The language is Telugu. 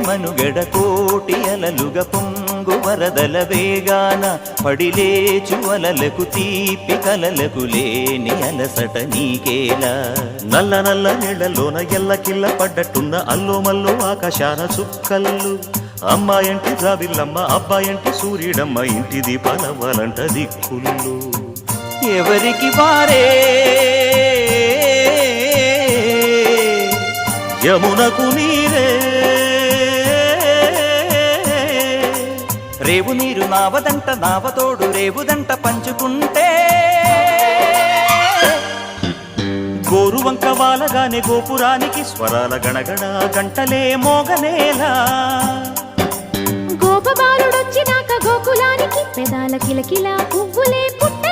మనుగడ కోటి అలలుగ పొంగు వరదల వేగాన పడిలేచు అలలకు తీపి కలలకు లేని అలసట నీకేలా నల్ల నల్ల నీళ్లలోన ఎల్లకిల్ల పడ్డట్టున్న అల్లో మల్లో ఆకాశాన చుక్కల్లు అమ్మాయంటి జాబిల్లమ్మ అబ్బాయంటి సూర్యుడమ్మ ఇంటి దీపాలవ్వాలంట దిక్కుళ్ళు ఎవరికి వారే యమునకు నీరే రేవు నీరు నావదంట నావతోడు రేవుదంట పంచుకుంటే గోరువంక వాలగానే గోపురానికి స్వరాల గణగణ గంటలే మోగనేలా గోపబాలుడొచ్చినాక గోకులానికి పెదాల కిలకిలా పువ్వులే పుట్ట